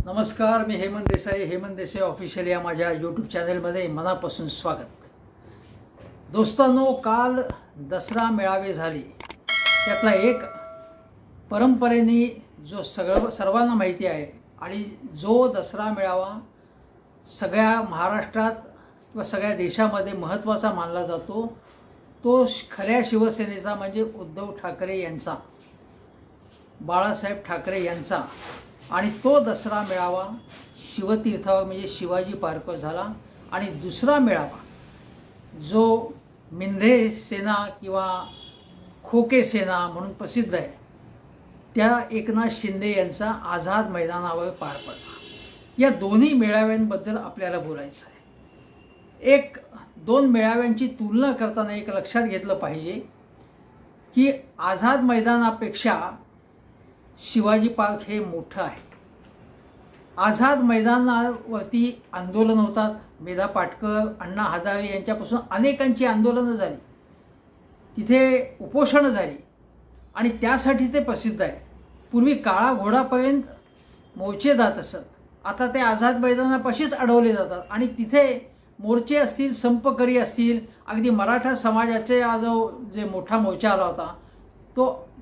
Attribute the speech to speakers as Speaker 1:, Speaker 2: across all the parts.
Speaker 1: नमस्कार, मी हेमंत देसाई ऑफिशियल या माझ्या यूट्यूब चॅनलमध्ये मनापासून स्वागत. दोस्तांनो, काल दसरा मेळावे झाले. त्यातला एक परंपरेने जो सर्वांना माहिती आहे आणि जो दसरा मेळावा सगळ्या महाराष्ट्रात किंवा सगळ्या देशामध्ये महत्त्वाचा मानला जातो, तो खऱ्या शिवसेनेचा म्हणजे उद्धव ठाकरे यांचा, बाळासाहेब ठाकरे यांचा. आणि तो दसरा मेळावा शिवतीर्थावर म्हणजे शिवाजी पार्कवर झाला. आणि दुसरा मेळावा जो मिंधे सेना किंवा खोके सेना म्हणून प्रसिद्ध आहे, त्या एकनाथ शिंदे यांचा आझाद मैदानावर पार पडला. या दोन्ही मेळाव्यांबद्दल आपल्याला बोलायचं आहे. दोन मेळाव्यांची तुलना करताना एक लक्षात घेतलं पाहिजे की आझाद मैदानापेक्षा शिवाजी पार्क हे मोठं आहे. आझाद मैदानावरती आंदोलन होतात. मेधा पाटकर, अण्णा हजारे यांच्यापासून अनेकांची आंदोलनं झाली, तिथे उपोषणं झाली आणि त्यासाठी ते प्रसिद्ध आहे. पूर्वी काळा घोडापर्यंत मोर्चे जात असत, आता ते आझाद मैदानापाशीच अडवले जातात. आणि तिथे मोर्चे असतील, संपकरी असतील, अगदी मराठा समाजाचे जे मोठा मोर्चा आला होता,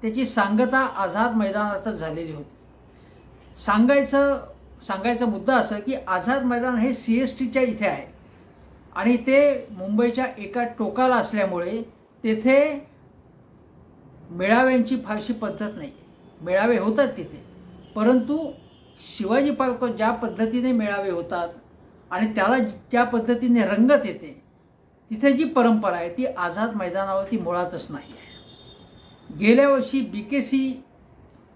Speaker 1: त्याची सांगता आझाद मैदानातच झालेली होती. सांगायचा मुद्दा असं की आझाद मैदान हे CSTच्या इथे आहे आणि ते मुंबईच्या एका टोकाला असल्यामुळे तेथे मेळाव्यांची फारशी पद्धत नाही. मेळावे होतात तिथे, परंतु शिवाजी पार्कवर ज्या पद्धतीने मेळावे होतात आणि त्याला ज्या पद्धतीने रंगत येते, तिथे जी परंपरा आहे ती आझाद मैदानावरती मुळातच नाही आहे. गेल्या वर्षी BKC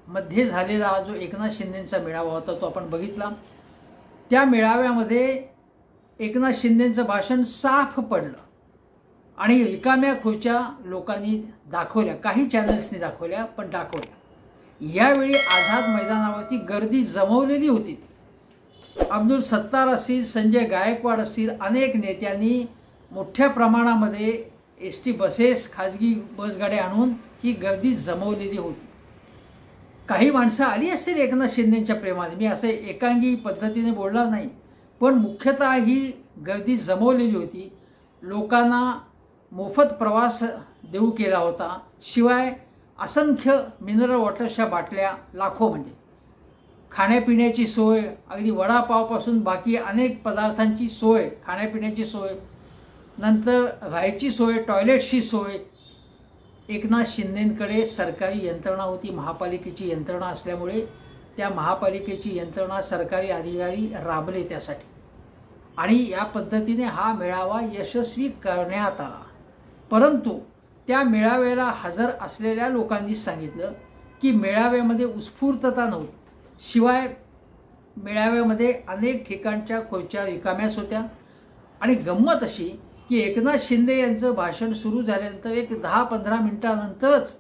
Speaker 1: मध्ये झालेला जो एकनाथ शिंदेंचा मेळावा होता तो आपण बघितला. त्या मेळाव्यामध्ये एकनाथ शिंदेंचं भाषण साफ पडलं आणि रिकाम्या खुर्च्या लोकांनी दाखवल्या, काही चॅनल्सनी दाखवल्या, पण दाखवल्या. यावेळी आझाद मैदानावरती गर्दी जमवलेली होती. अब्दुल सत्तार असतील, संजय गायकवाड असतील, अनेक नेत्यांनी मोठ्या प्रमाणामध्ये ST बसेस, खाजगी बसगाड्या आणून ही गर्दी जमवलेली होती. काही माणसं आली असतील एकनाथ शिंदेंच्या प्रेमाने, मी असं एकांगी पद्धतीने बोलणार नाही, पण मुख्यतः ही गर्दी जमवलेली होती. लोकांना मोफत प्रवास देऊ केला होता. शिवाय असंख्य मिनरल वॉटर्सच्या बाटल्या, लाखो, म्हणजे खाण्यापिण्याची सोय, अगदी वडापावपासून बाकी अनेक पदार्थांची सोय, खाण्यापिण्याची सोय, नंतर राहायची सोय, टॉयलेटची सोय. एकनाथ शिंदेंकडे सरकारी यंत्रणा होती, महापालिकेची यंत्रणा असल्यामुळे त्या महापालिकेची यंत्रणा, सरकारी अधिकारी राबले त्यासाठी आणि या पद्धतीने हा मेळावा यशस्वी करण्यात आला. परंतु त्या मेळाव्याला हजर असलेल्या लोकांनी सांगितलं की मेळाव्यामध्ये उत्स्फूर्तता नव्हती. शिवाय मेळाव्यामध्ये अनेक ठिकाणच्या खुर्च्या रिकाम्याच होत्या. आणि गंमत अशी की एकनाथ शिंदे यांचं भाषण सुरू झाल्यानंतर 10-15 मिनिटानंतरच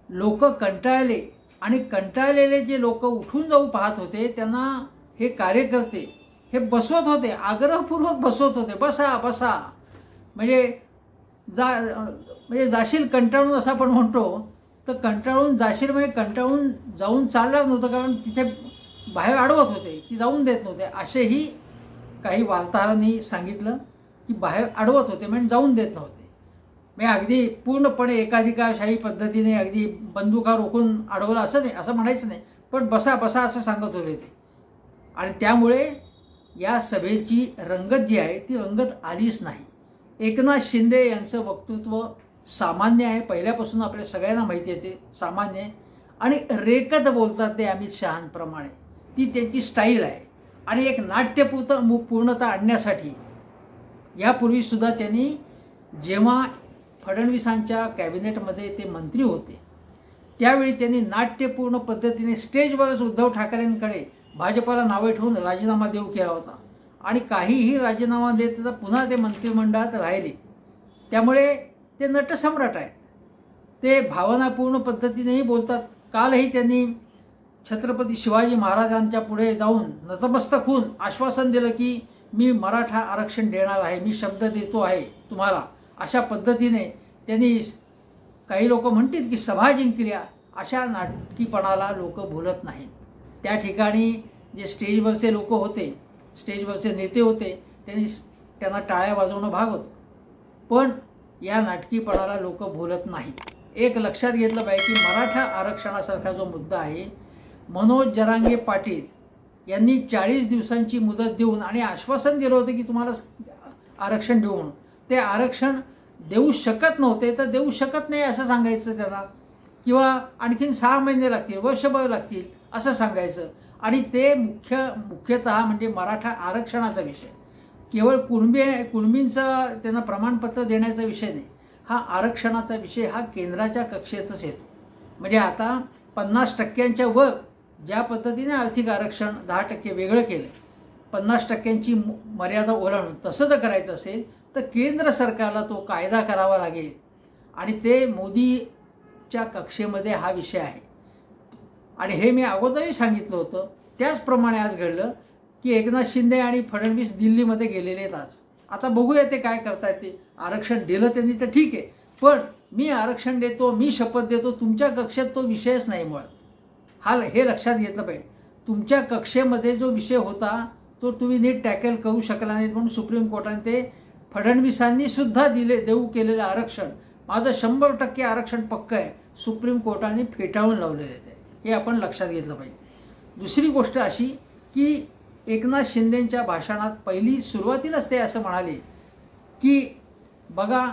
Speaker 1: लोक कंटाळले आणि कंटाळलेले जे लोक उठून जाऊ पाहत होते त्यांना हे कार्यकर्ते हे बसवत होते, आग्रहपूर्वक बसवत होते, बसा बसा, म्हणजे जाशील कंटाळून असं आपण म्हणतो, तर कंटाळून जाशील म्हणजे कंटाळून जाऊन चालणार नव्हतं, कारण तिथे बाहेर अडवत होते की जाऊन देत नव्हते. असेही काही वार्ताहरांनी सांगितलं की बाहेर अडवत होते म्हणजे जाऊन देत नव्हते. म्हणजे अगदी पूर्णपणे एकाधिकारशाही पद्धतीने अगदी बंदुका रोखून अडवलं असं नाही, असं म्हणायचं नाही, पण बसा बसा असं सांगत होते ते. आणि त्यामुळे या सभेची रंगत जी आहे ती रंगत आलीच नाही. एकनाथ शिंदे यांचं वक्तृत्व सामान्य आहे, पहिल्यापासून आपल्या सगळ्यांना माहिती आहे, ते सामान्य आहे आणि रेकत बोलतात ते अमित शहांप्रमाणे, ती त्यांची स्टाईल आहे. आणि एक नाट्यपूर्णता आणण्यासाठी यापूर्वीसुद्धा त्यांनी, जेव्हा फडणवीसांच्या कॅबिनेटमध्ये ते मंत्री होते, त्यावेळी त्यांनी नाट्यपूर्ण पद्धतीने स्टेजवरच उद्धव ठाकरेंकडे भाजपाला नावे ठेवून राजीनामा देऊ केला होता. आणि काहीही राजीनामा देत तर पुन्हा ते मंत्रिमंडळात राहिले. त्यामुळे ते नटसम्राट आहेत. ते भावनापूर्ण पद्धतीनेही बोलतात. कालही त्यांनी छत्रपती शिवाजी महाराजांच्या पुढे जाऊन नतमस्तक होऊन आश्वासन दिलं की मी मराठा आरक्षण देणार आहे, मी शब्द देतो आहे तुम्हाला. अशा पद्धतीने त्यांनी, काही लोक म्हणतील की सभा जिंकल्या, अशा नाटकीपणाला लोक भुलत नाहीत. त्या ठिकाणी जे स्टेजवरचे लोक होते, स्टेजवरचे नेते होते, त्यांना टाळ्या वाजवणं भाग होतं. पण या नाटकीपणाला लोक बोलत नाही. एक लक्षात घेतलं पाहिजे की मराठा आरक्षणासारखा जो मुद्दा आहे, मनोज जरांगे पाटील यांनी 40 दिवसांची मुदत देऊन आणि आश्वासन दिलं होतं की तुम्हाला आरक्षण देऊ म्हणून. ते आरक्षण देऊ शकत नव्हते, तर देऊ शकत नाही असं सांगायचं त्यांना, किंवा आणखीन 6 महिने लागतील, वर्षभर लागतील असं सांगायचं. आणि ते मुख्यतः म्हणजे मराठा आरक्षणाचा विषय, केवळ कुणबींचं त्यांना प्रमाणपत्र देण्याचा विषय नाही, हा आरक्षणाचा विषय हा केंद्राच्या कक्षेतच येतो. म्हणजे आता 50% वर ज्या पद्धतीने आर्थिक आरक्षण 10% वेगळं केलं, 50% मर्यादा ओलांडून तसं जर करायचं असेल तर केंद्र सरकारला तो कायदा करावा लागेल. आणि ते मोदीच्या कक्षेमध्ये हा विषय आहे. आणि हे मी अगोदरही सांगितलं होतं. त्याचप्रमाणे आज घडलं की एकनाथ शिंदे आणि फडणवीस दिल्लीमध्ये गेलेले आहेत आज. आता बघूया ते काय करतायत. ते आरक्षण दिलं त्यांनी तर ठीक आहे, पण मी आरक्षण देतो, मी शपथ देतो, तुमच्या कक्षेत तो विषयच नाही मुळात. हे लक्षात घेतलं पाहिजे. तुमच्या कक्षेमध्ये जो विषय होता तो तुम्ही नीट टॅकल करू शकला नाहीत, म्हणून सुप्रीम कोर्टाने ते फडणवीसांनी सुद्धा देऊ केलेलं आरक्षण, माझं 100% आरक्षण पक्क आहे, सुप्रीम कोर्टाने फेटाळून लावलेलं आहे. हे आपण लक्षात घेतलं पाहिजे. दुसरी गोष्ट अशी की एकनाथ शिंदेंच्या भाषणात पहिली सुरुवातीलाच ते असं म्हणाले की बघा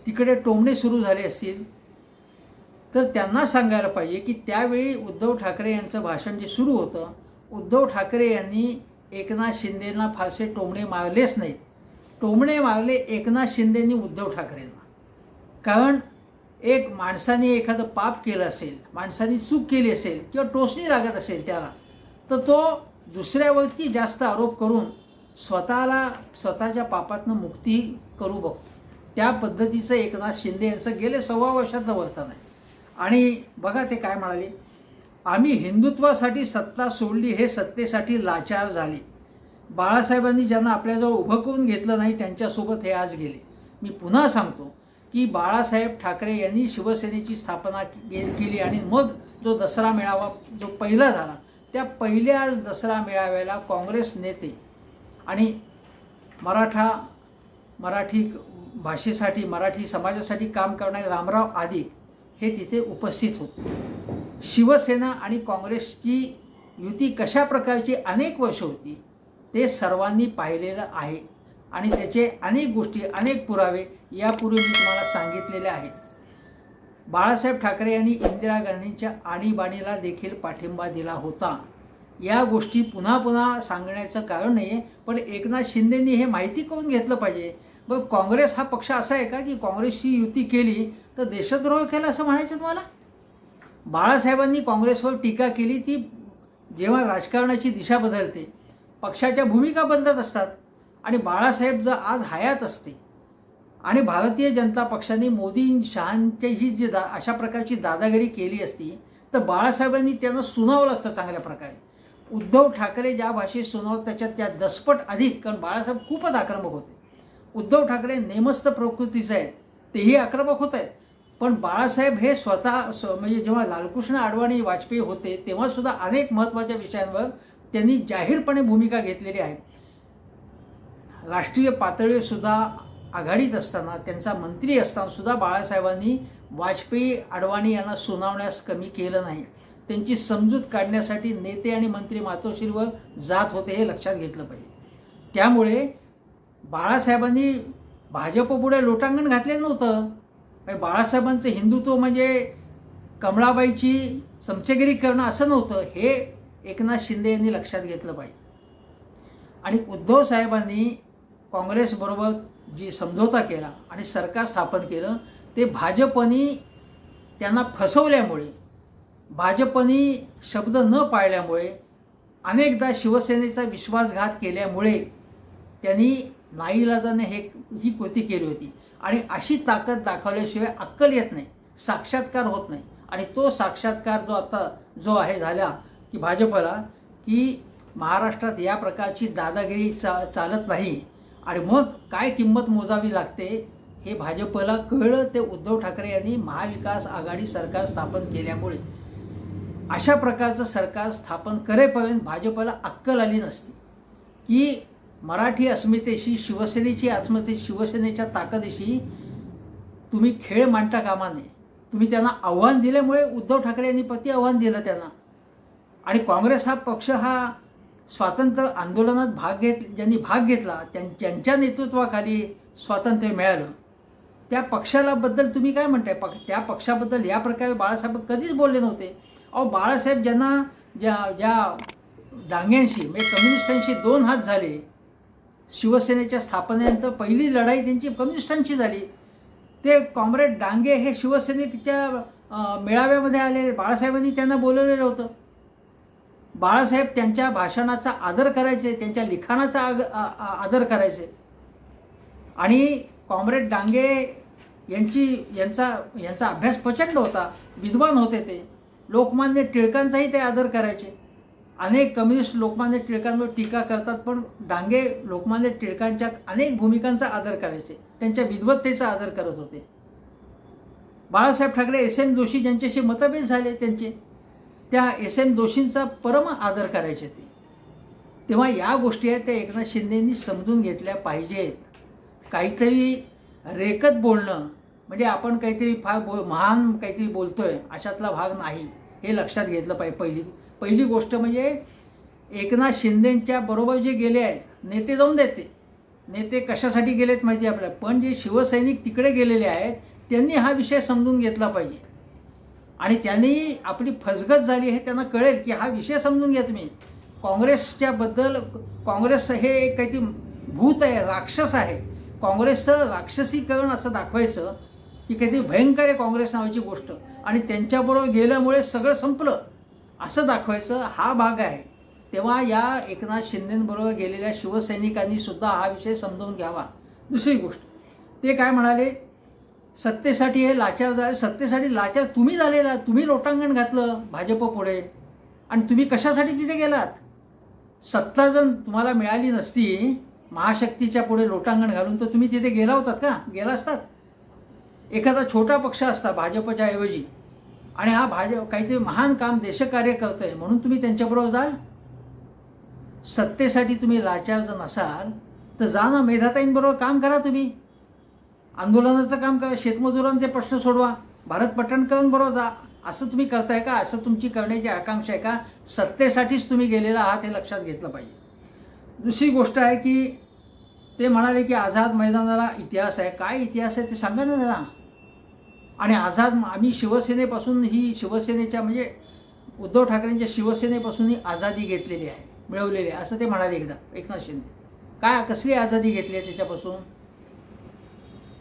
Speaker 1: तिकडे टोमणे सुरू झाले असतील तर त्यांना सांगायला पाहिजे की त्यावेळी उद्धव ठाकरे यांचं भाषण जे सुरू होतं, उद्धव ठाकरे यांनी एकनाथ शिंदेंना फारसे टोमणे मारलेच नाहीत. टोमणे मारले एकनाथ शिंदेंनी उद्धव ठाकरेंना. कारण एक माणसाने एखादं पाप केलं असेल, माणसाने चूक केली असेल किंवा टोचणी लागत असेल त्याला, तर तो दुसऱ्यावरती जास्त आरोप करून स्वतःच्या पापातनं मुक्ती करू बघतो. त्या पद्धतीचं एकनाथ शिंदे यांचं गेले 1.25 वर्षातलं वर्तन आहे. आणि बघा ते काय म्हणाले, आम्ही हिंदुत्वासाठी सत्ता सोडली, हे सत्तेसाठी लाचार झाले. बाळासाहेबांनी ज्यांना आपल्याजवळ उभं करून घेतलं नाही त्यांच्यासोबत हे आज गेले. मी पुन्हा सांगतो की बाळासाहेब ठाकरे यांनी शिवसेनेची स्थापना केली आणि मग जो दसरा मेळावा जो पहिला झाला, त्या पहिल्या दसरा मेळाव्याला काँग्रेस नेते आणि मराठी भाषेसाठी, मराठी समाजासाठी काम करणारे रामराव आदिक हे तिथे उपस्थित होते. शिवसेना आणि काँग्रेसची युती कशा प्रकारची अनेक वर्ष होती ते सर्वांनी पाहिलेलं आहे आणि त्याचे अनेक गोष्टी, अनेक पुरावे यापूर्वी मी तुम्हाला सांगितलेले आहेत. बाळासाहेब ठाकरे यांनी इंदिरा गांधींच्या आणीबाणीला देखील पाठिंबा दिला होता. या गोष्टी पुन्हा पुन्हा सांगण्याचं कारण नाही आहे, पण एकनाथ शिंदेंनी हे माहिती करून घेतलं पाहिजे. मग काँग्रेस हा पक्ष असा आहे का की काँग्रेसची युती केली तर देशद्रोह केला असं म्हणायचं तुम्हाला? बाळासाहेबांनी काँग्रेसवर टीका केली, ती जेव्हा राजकारणाची दिशा बदलते, पक्षाच्या भूमिका बदलत असतात. आणि बाळासाहेब जर आज हयात असते आणि भारतीय जनता पक्षाने मोदी शहांच्याही जी अशा प्रकारची दादागिरी केली असती तर बाळासाहेबांनी त्यांना सुनावलं असतं चांगल्या प्रकारे. उद्धव ठाकरे ज्या भाषेत सुनावलं त्याच्यात त्या दसपट अधिक, कारण बाळासाहेब खूपच आक्रमक होते. उद्धव ठाकरे नेमस्त प्रकृतीचे आहेत, तेही आक्रमक होत आहेत. पण बाळासाहेब हे म्हणजे जेव्हा लालकृष्ण अडवाणी वाजपेयी होते तेव्हासुद्धा अनेक महत्त्वाच्या विषयांवर त्यांनी जाहीरपणे भूमिका घेतलेली आहे. राष्ट्रीय पातळीवर सुद्धा आघाडीत असताना, त्यांचा मंत्री असताना सुद्धा बाळासाहेबांनी वाजपेयी अडवाणी यांना सुनावण्यास कमी केलं नाही. त्यांची समजूत काढण्यासाठी नेते आणि मंत्री मातोश्रीवर जात होते, हे लक्षात घेतलं पाहिजे. त्यामुळे बाळासाहेबांनी भाजपपुढे लोटांगण घातलेलं नव्हतं. बाळासाहेबांचं हिंदुत्व म्हणजे कमळाबाईची चमचेगिरी करणं असं नव्हतं, हे एकनाथ शिंदे यांनी लक्षात घेतलं पाहिजे. आणि उद्धव साहेबांनी काँग्रेसबरोबर जी समझोता केला आणि सरकार स्थापन केलं ते भाजपनी त्यांना फसवल्यामुळे, भाजपनी शब्द न पाळल्यामुळे, अनेकदा शिवसेनेचा विश्वासघात केल्यामुळे त्यांनी नाईलाजाने ही कृती केली होती. आणि अशी ताकद दाखवल्याशिवाय अक्कल येत नाही, साक्षात्कार होत नाही. आणि तो साक्षात्कार जो आहे झाला की भाजपला की महाराष्ट्रात या प्रकारची दादागिरी चालत नाही आणि मग काय किंमत मोजावी लागते हे भाजपला कळलं. ते उद्धव ठाकरे यांनी महाविकास आघाडी सरकार स्थापन केल्यामुळे. अशा प्रकारचं सरकार स्थापन करेपर्यंत भाजपला अक्कल आली नसती की मराठी अस्मितेशी, शिवसेनेची अस्मिते, शिवसेनेच्या ताकदीशी तुम्ही खेळ मांडता कामा नये. तुम्ही त्यांना आव्हान दिल्यामुळे उद्धव ठाकरे यांनी प्रति आव्हान दिलं त्यांना. आणि काँग्रेस हा पक्ष हा स्वातंत्र्य आंदोलनात ज्यांनी भाग घेतला त्यांच्या नेतृत्वाखाली स्वातंत्र्य मिळालं. त्या पक्षाला बद्दल तुम्ही काय म्हणताय? त्या पक्षाबद्दल या प्रकारे बाळासाहेब कधीच बोलले नव्हते. अहो, बाळासाहेब ज्या डांग्यांशी म्हणजे कम्युनिस्टांशी 2 हात झाले, शिवसेनेच्या स्थापनेनंतर पहिली लढाई त्यांची कम्युनिस्टांची झाली. ते कॉम्रेड डांगे हे शिवसेनेच्या मेळाव्यामध्ये आलेले, बाळासाहेबांनी त्यांना बोलवलेलं होतं. बाळासाहेब त्यांच्या भाषणाचा आदर करायचे, त्यांच्या लिखाणाचा आदर करायचे. आणि कॉम्रेड डांगे यांचा अभ्यास प्रचंड होता, विद्वान होते ते. लोकमान्य टिळकांचाही ते आदर करायचे. अनेक कम्युनिस्ट लोकमान्य टिळकांवर टीका करतात, पण डांगे लोकमान्य टिळकांच्या अनेक भूमिकांचा आदर करायचे, त्यांच्या विद्वत्तेचा आदर करत होते. बाळासाहेब ठाकरे SM जोशी ज्यांच्याशी मतभेद झाले त्यांचे, त्या SM जोशींचा परम आदर करायचे ते. तेव्हा या गोष्टी आहेत त्या एकनाथ शिंदेंनी समजून घेतल्या पाहिजेत. काहीतरी रेकत बोलणं म्हणजे आपण काहीतरी फार महान काहीतरी बोलतोय अशातला भाग नाही, हे लक्षात घेतलं पाहिजे. पहिली गोष्ट म्हणजे एकनाथ शिंदेंच्या बरोबर जे गेले आहेत नेते, जाऊन देते नेते कशासाठी गेलेत माहिती आहे आपल्याला, पण जे शिवसैनिक तिकडे गेलेले आहेत त्यांनी हा विषय समजून घेतला पाहिजे. आणि त्यांनी आपली फसगत झाली हे त्यांना कळेल की हा विषय समजून घ्या तुम्ही. काँग्रेसच्याबद्दल, काँग्रेस हे एक काहीतरी भूत आहे, राक्षस आहे. काँग्रेसचं राक्षसीकरण असं दाखवायचं की काहीतरी भयंकर आहे काँग्रेस नावाची गोष्ट, आणि त्यांच्याबरोबर गेल्यामुळे सगळं संपलं असं दाखवायचं, हा भाग आहे. तेव्हा या एकनाथ शिंदेंबरोबर गेलेल्या शिवसैनिकांनी सुद्धा हा विषय समजावून घ्यावा. दुसरी गोष्ट, ते काय म्हणाले, सत्तेसाठी हे लाचार झाले. सत्तेसाठी लाचार तुम्ही झालेला, तुम्ही लोटांगण घातलं भाजप पुढे, आणि तुम्ही कशासाठी तिथे गेलात? सत्ता जर तुम्हाला मिळाली नसती महाशक्तीच्या पुढे लोटांगण घालून, तर तुम्ही तिथे गेला होतात का? गेला असतात. एखादा छोटा पक्ष असता भाजपच्या ऐवजी, आणि हा काहीतरी महान काम देशकार्य करतोय म्हणून तुम्ही त्यांच्याबरोबर जाल? सत्तेसाठी तुम्ही लाचार जर नसाल तर जा ना, मेधाताईंबरोबर काम करा, तुम्ही आंदोलनाचं काम करा, शेतमजुरांचे प्रश्न सोडवा, भारत पटणकरांबरोबर जा. असं तुम्ही करताय का? असं तुमची करण्याची आकांक्षा आहे का? सत्तेसाठीच तुम्ही गेलेला आहात हे लक्षात घेतलं पाहिजे. दुसरी गोष्ट आहे की ते म्हणाले की आझाद मैदानाला इतिहास आहे. काय इतिहास आहे ते सांगा ना जरा. आणि आम्ही शिवसेनेपासून, ही शिवसेनेच्या म्हणजे उद्धव ठाकरेंच्या शिवसेनेपासून ही आझादी घेतलेली आहे, मिळवलेली आहे असं ते म्हणाले एकदा एकनाथ शिंदे. काय कसली आझादी घेतली आहे त्याच्यापासून?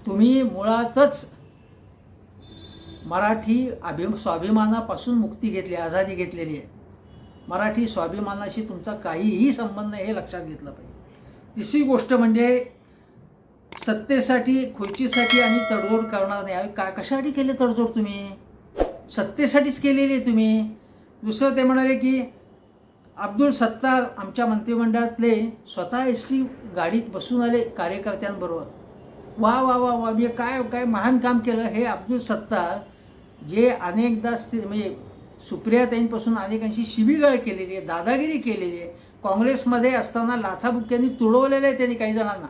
Speaker 1: तुम्ही मुळातच मराठी स्वाभिमानापासून मुक्ती घेतली, आझादी घेतलेली आहे. मराठी स्वाभिमानाशी तुमचा काहीही संबंध नाही हे लक्षात घेतलं पाहिजे. तिसरी गोष्ट म्हणजे सत्तेसाठी, खुर्चीसाठी आणि तडजोड करणार नाही. काय कशासाठी केले तडजोड? तुम्ही सत्तेसाठीच केलेली आहे तुम्ही. दुसरं ते म्हणाले की अब्दुल सत्तार आमच्या मंत्रिमंडळातले स्वतः ST गाडीत बसून आले कार्यकर्त्यांबरोबर. वा वा वा वा, म्हणजे काय काय महान काम केलं हे अब्दुल सत्तार, जे अनेकदा म्हणजे सुप्रियाताईंपासून अनेकांशी शिवीगाळ केलेली आहे, दादागिरी केलेली आहे. काँग्रेसमध्ये असताना लाथाबुक्क्यांनी तुडवलेलं आहे त्यांनी काही जणांना,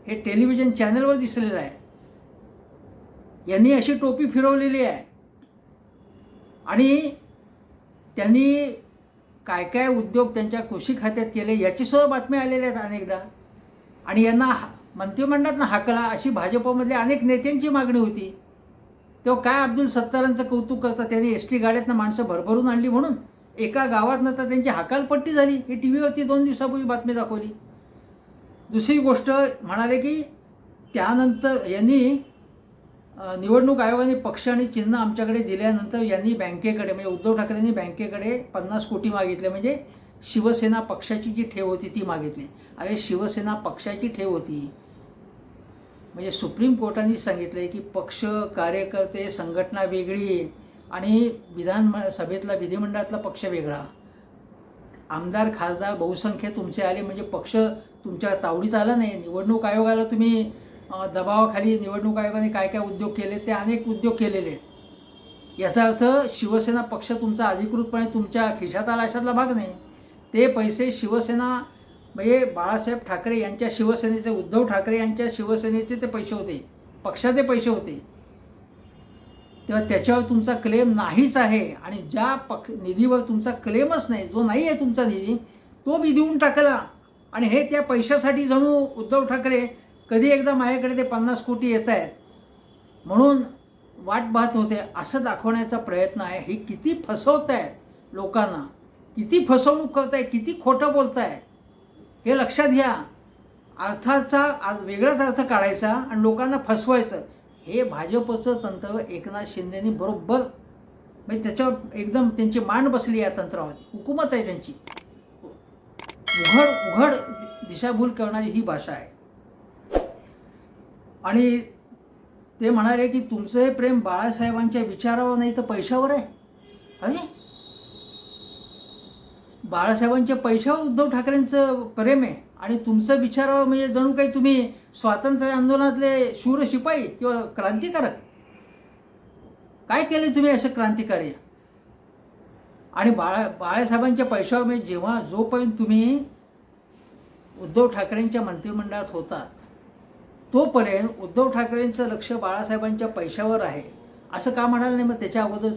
Speaker 1: हे टेलिव्हिजन चॅनलवर दिसलेलं आहे. यांनी अशी टोपी फिरवलेली आहे. आणि त्यांनी काय काय उद्योग त्यांच्या कृषी खात्यात केले याची सुद्धा बातम्या आलेल्या आहेत अनेकदा. आणि यांना मंत्रिमंडळातनं हाकला अशी भाजपमधल्या अनेक नेत्यांची मागणी होती. तेव्हा काय अब्दुल सत्तारांचं कौतुक करतात, त्यांनी ST गाड्यातनं माणसं भरभरून आणली म्हणून एका गावातनं तर त्यांची हकालपट्टी झाली. ही TV वरती 2 दिवसापूर्वी बातमी दाखवली. दुसरी गोष्ट म्हणाले की त्यानंतर यांनी निवडणूक आयोगाने पक्ष आणि चिन्ह आमच्याकडे दिल्यानंतर यांनी बँकेकडे, म्हणजे उद्धव ठाकरेंनी बँकेकडे 50 कोटी मागितले, म्हणजे शिवसेना पक्षाची जी ठेव होती ती मागितली. अरे शिवसेना पक्षाची ठेव होती, म्हणजे सुप्रीम कोर्टाने सांगितले की पक्ष, कार्यकर्ते, संघटना वेगळी आणि विधानसभेतला, विधिमंडळातला पक्ष वेगळा. आमदार खासदार बहुसंख्य तुमचे आले म्हणजे पक्ष तुमच्या तावडीत आला नाही. निवडणूक आयोगाला तुम्ही दबावाखाली, निवडणूक आयोगाने काय काय उद्योग केले ते अनेक उद्योग केलेले. याचा अर्थ शिवसेना पक्ष तुमचा अधिकृतपणे तुमच्या खिशात आला अशातला भाग नाही. ते पैसे शिवसेना म्हणजे बाळासाहेब ठाकरे यांच्या शिवसेनेचे, उद्धव ठाकरे यांच्या शिवसेनेचे ते पैसे होते, पक्षाचे पैसे होते. तेव्हा त्याच्यावर तुमचा क्लेम नाहीच आहे. आणि ज्या निधीवर तुमचा क्लेमच नाही, जो नाही आहे तुमचा निधी, तो मी देऊन टाकला. आणि हे त्या पैशासाठी जणू उद्धव ठाकरे कधी एकदा माझ्याकडे ते 50 कोटी येत आहेत म्हणून वाट पाहत होते असं दाखवण्याचा प्रयत्न आहे. ही किती फसवत आहेत लोकांना, किती फसवणूक करताय, किती खोटं बोलताय हे लक्षात घ्या. अर्थाचा वेगळाच अर्थ काढायचा आणि लोकांना फसवायचं, हे भाजपचं तंत्र एकनाथ शिंदेनी बरोबर म्हणजे त्याच्यावर एकदम त्यांची मान बसली या तंत्रावर. हुकूमत आहे त्यांची, उघड दिशाभूल करणारी ही भाषा आहे. आणि ते म्हणाले की तुमचं हे प्रेम बाळासाहेबांच्या विचारावर नाही तर पैशावर आहे. अरे बाळासाहेबांच्या पैशावर उद्धव ठाकरेंचं प्रेम आहे आणि तुमचं विचारावर म्हणजे जणू काही तुम्ही स्वातंत्र्य आंदोलनातले शूर शिपाई किंवा क्रांतिकारक. काय केले तुम्ही असं क्रांतिकारी? आणि बाळासाहेबांच्या पैशावर म्हणजे जेव्हा जोपर्यंत तुम्ही उद्धव ठाकरेंच्या मंत्रिमंडळात होतात तोपर्यंत उद्धव ठाकरेंचं लक्ष बाळासाहेबांच्या पैशावर आहे असं का म्हणाल नाही? मग त्याच्या अगोदर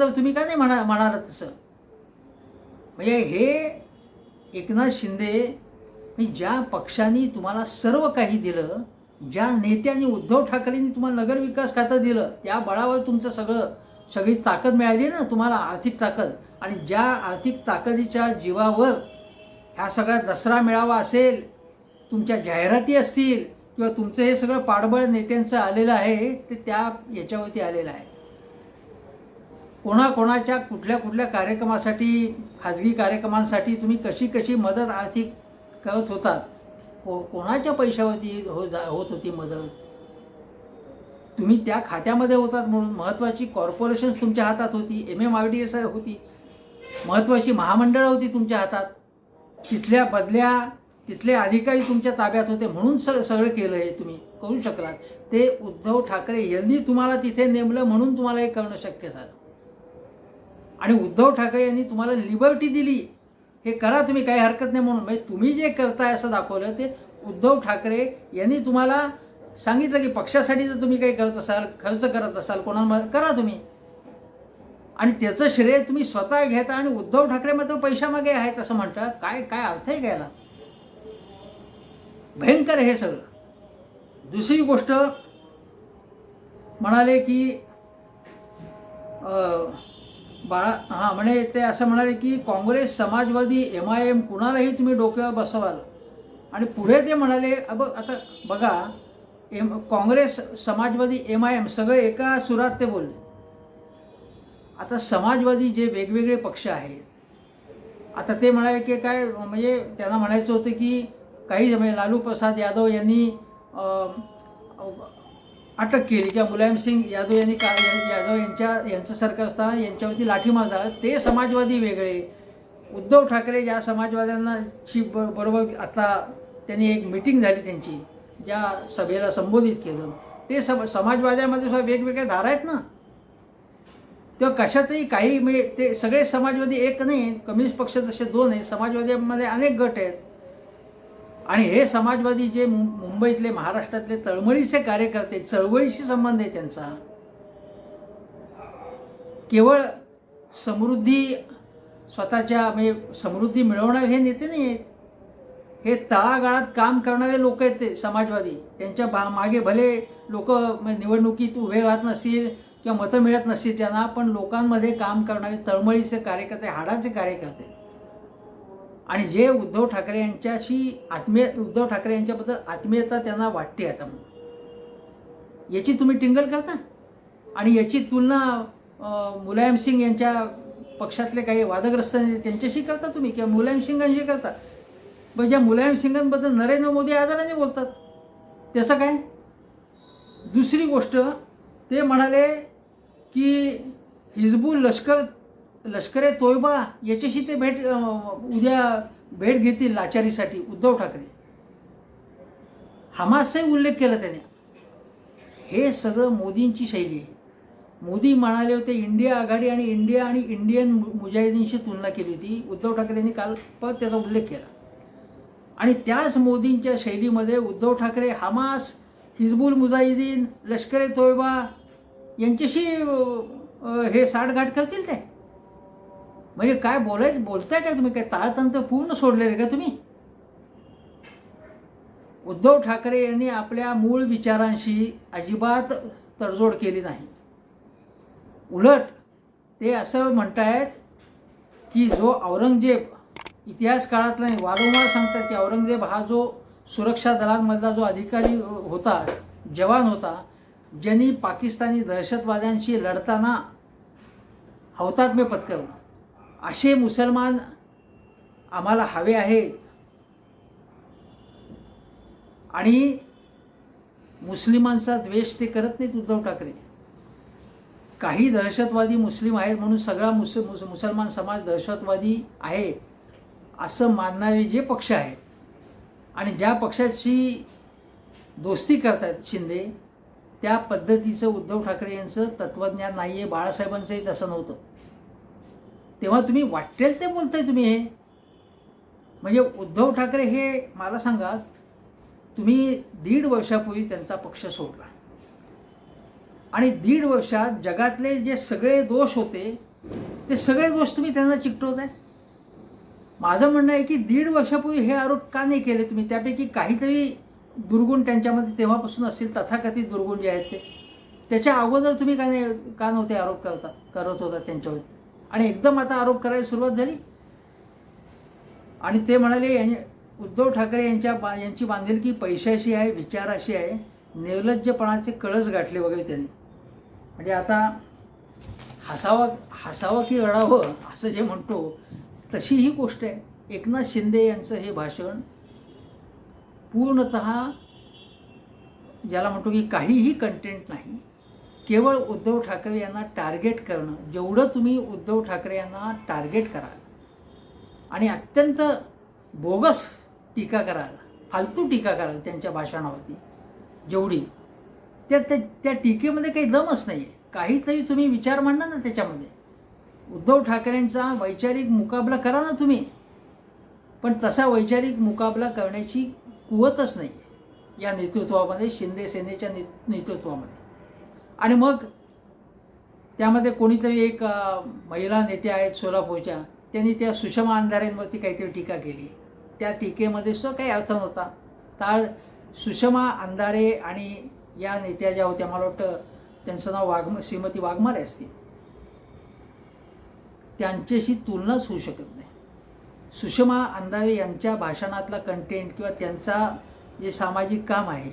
Speaker 1: तुम्ही का नाही म्हणालात तसं? म्हणजे हे एकनाथ शिंदे ज्या पक्षाने तुम्हाला सर्व काही दिलं, ज्या नेत्यांनी उद्धव ठाकरेंनी तुम्हाला नगरविकास खातं दिलं, त्या बळावर तुमचं सगळी ताकद मिळाली ना तुम्हाला, आर्थिक ताकद. आणि ज्या आर्थिक ताकदीच्या जीवावर ह्या सगळ्या दसरा मेळावा असेल, तुमच्या जाहिराती असतील किंवा तुमचं हे सगळं पाठबळ नेत्यांचं आलेलं आहे ते त्या याच्यावरती आलेलं आहे. कोणाच्या कुठल्या कार्यक्रमासाठी, खाजगी कार्यक्रमांसाठी तुम्ही कशी मदत आर्थिक करत होतात, कोणाच्या पैशावरती होत होती मदत? तुम्ही त्या खात्यामध्ये होतात म्हणून महत्त्वाची कॉर्पोरेशन्स तुमच्या हातात होती, MMRDA होती, महत्त्वाची महामंडळं होती तुमच्या हातात, तिथल्या बदल्या, तिथले अधिकारी तुमच्या ताब्यात होते म्हणून सगळं केलं हे तुम्ही करू शकलात. ते उद्धव ठाकरे यांनी तुम्हाला तिथे नेमलं म्हणून तुम्हाला हे करणं शक्य झालं. आणि उद्धव ठाकरे यांनी तुम्हाला लिबर्टी दिली, हे करा तुम्ही, काही हरकत नाही म्हणून. म्हणजे तुम्ही जे करताय असं दाखवलं ते उद्धव ठाकरे यांनी तुम्हाला सांगितलं की पक्षासाठी जर तुम्ही काही करत असाल, खर्च करत असाल कोणाला करा तुम्ही. आणि त्याचं श्रेय तुम्ही स्वतः घेता आणि उद्धव ठाकरे मात्र पैशामागे आहेत असं म्हणतात. काय अर्थ आहे घ्यायला? भयंकर हे सगळं. दुसरी गोष्ट म्हणाले की म्हणे ते असं म्हणाले की काँग्रेस, समाजवादी, MIM कुणालाही तुम्ही डोक्यावर बसवाल. आणि पुढे ते म्हणाले आता बघा, काँग्रेस, समाजवादी, MIM सगळे एका सुरात ते बोलले. आता समाजवादी जे वेगवेगळे पक्ष आहेत, आता ते म्हणाले की काय म्हणजे त्यांना म्हणायचं होतं की काही म्हणजे लालू प्रसाद यादव यांनी अटक केली किंवा मुलायमसिंग यादव यांचं सरकार असताना यांच्यावरती लाठीमार झाला, ते समाजवादी वेगळे. उद्धव ठाकरे ज्या समाजवाद्यांनाची बरोबर आता त्यांनी एक मीटिंग झाली त्यांची, ज्या सभेला संबोधित केलं, ते समाजवाद्यामध्ये सुद्धा वेगवेगळ्या धारा आहेत ना. तेव्हा कशातही काही म्हणजे ते सगळे समाजवादी एक नाही, कम्युनिस्ट पक्ष जसे 2 आहेत, समाजवाद्यांमध्ये अनेक गट आहेत. आणि हे समाजवादी जे मुंबईतले, महाराष्ट्रातले तळमळीचे कार्यकर्ते, चळवळीशी संबंध आहे त्यांचा, केवळ समृद्धी स्वतःच्या म्हणजे समृद्धी मिळवणारे हे नेते नाही आहेत. हे तळागाळात काम करणारे लोक आहेत ते समाजवादी. त्यांच्या मागे भले लोक निवडणुकीत उभे राहत नसतील किंवा मतं मिळत नसतील त्यांना, पण लोकांमध्ये काम करणारे तळमळीचे कार्यकर्ते, हाडाचे कार्यकर्ते. आणि जे उद्धव ठाकरे यांच्याबद्दल आत्मीयता त्यांना वाटते आता, याची तुम्ही टिंगल करता. आणि याची तुलना मुलायमसिंग यांच्या पक्षातले काही वादग्रस्त त्यांच्याशी करता तुम्ही किंवा मुलायमसिंगांशी करता. पण ज्या मुलायमसिंगांबद्दल नरेंद्र मोदी आदराने बोलतात त्याचं काय? दुसरी गोष्ट ते म्हणाले की हिजबुल लष्करे तोयबा याच्याशी ते उद्या भेट घेतील लाचारीसाठी उद्धव ठाकरे. हमासचाही उल्लेख केला त्याने. हे सगळं मोदींची शैली आहे. मोदी म्हणाले होते इंडिया आघाडी आणि इंडिया आणि इंडियन मुजाहिदीनशी तुलना केली होती. उद्धव ठाकरेंनी काल परत त्याचा उल्लेख केला. आणि त्याच मोदींच्या शैलीमध्ये उद्धव ठाकरे हमास, हिजबुल मुजाहिदीन, लष्कर ए तोयबा यांच्याशी हे साठगाठ करतील ते. म्हणजे काय बोलताय काय तुम्ही? काय ताळतंत्र पूर्ण सोडलेले का तुम्ही? उद्धव ठाकरे यांनी आपल्या मूळ विचारांशी अजिबात तडजोड केली नाही. उलट ते असं म्हणतायत की जो औरंगजेब इतिहास काळातला नाही, वारंवार सांगतात की औरंगजेब हा जो सुरक्षा दलांमधला जो अधिकारी होता, जवान होता, ज्यांनी पाकिस्तानी दहशतवाद्यांशी लढताना हौतात्म्य पत्करलं, असे मुसलमान आम्हाला हवे आहेत. आणि मुस्लिमांचा द्वेष ते करत नाहीत उद्धव ठाकरे. काही दहशतवादी मुस्लिम आहेत म्हणून सगळा मुसलमान समाज दहशतवादी आहे असं मानणारे जे पक्ष आहेत आणि ज्या पक्षाची दोस्ती करतात शिंदे, त्या पद्धतीचं उद्धव ठाकरे यांचं तत्त्वज्ञान नाही आहे. बाळासाहेबांचंही तसं नव्हतं. तेव्हा तुम्ही वाटेल ते बोलताय तुम्ही हे. म्हणजे उद्धव ठाकरे हे मला सांगा, तुम्ही 1.5 वर्षापूर्वी त्यांचा पक्ष सोडला आणि 1.5 वर्षात जगातले जे सगळे दोष होते ते सगळे दोष तुम्ही त्यांना चिकटवताय. माझं म्हणणं आहे की 1.5 वर्षापूर्वी हे आरोप का नाही केले तुम्ही? त्यापैकी काहीतरी दुर्गुण त्यांच्यामध्ये तेव्हापासून असतील, तथाकथित दुर्गुण जे आहेत ते. त्याच्या अगोदर तुम्ही का नव्हते आरोप करत होता त्यांच्यावरती, आणि एकदम आता आरोप करायला सुरुवात झाली. आणि ते म्हणाले उद्धव ठाकरे यांची बांधिलकी पैशाशी आहे, विचाराशी आहे, निर्लज्जपणाचे कळस गाठले वगैरे त्यांनी. म्हणजे आता हसावं की रडावं असं जे म्हणतो तशी ही गोष्ट आहे. एकनाथ शिंदे यांचं हे भाषण पूर्णतः ज्याला म्हणतो की काहीही कंटेंट नाही, केवळ उद्धव ठाकरे यांना टार्गेट करणं. जेवढं तुम्ही उद्धव ठाकरे यांना टार्गेट कराल आणि अत्यंत बोगस टीका कराल, फालतू टीका कराल त्यांच्या भाषणावरती, जेवढी त्या टीकेमध्ये काही दमच नाही आहे. काहीतरी तुम्ही विचार मांडा ना त्याच्यामध्ये. उद्धव ठाकरेंचा वैचारिक मुकाबला करा ना तुम्ही, पण तसा वैचारिक मुकाबला करण्याची कुवतच नाही या नेतृत्वामध्ये, शिंदे सेनेच्या नेतृत्वामध्ये. आणि मग त्यामध्ये कोणीतरी एक महिला नेत्या आहेत सोलापूरच्या, त्यांनी त्या सुषमा अंधारेंवरती काहीतरी टीका केली. त्या टीकेमध्ये सुद्धा काही अर्थ नव्हता. सुषमा अंधारे आणि या नेत्या ज्या होत्या, मला वाटतं त्यांचं नाव श्रीमती वाघमारे असतील, त्यांच्याशी तुलनाच होऊ शकत नाही. सुषमा अंधारे यांच्या भाषणातला कंटेंट किंवा त्यांचा जे सामाजिक काम आहे,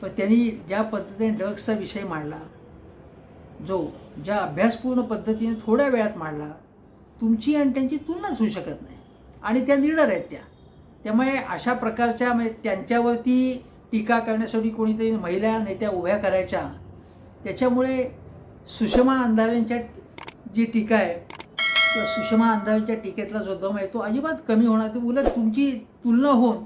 Speaker 1: पण त्यांनी ज्या पद्धतीने ड्रग्सचा विषय मांडला, ज्या अभ्यासपूर्ण पद्धतीने थोड्या वेळात मांडला, तुमची आणि त्यांची तुलनाच होऊ शकत नाही. आणि त्या लीडर आहेत त्यामुळे अशा प्रकारच्या त्यांच्यावरती टीका करण्यासाठी कोणीतरी महिला नेत्या उभ्या करायच्या. त्याच्यामुळे सुषमा अंधारेंच्या जी टीका आहे, त्या सुषमा अंधारेंच्या टीकेतला जो दम आहे तो अजिबात कमी होणार. ते उलट तुमची तुलना होऊन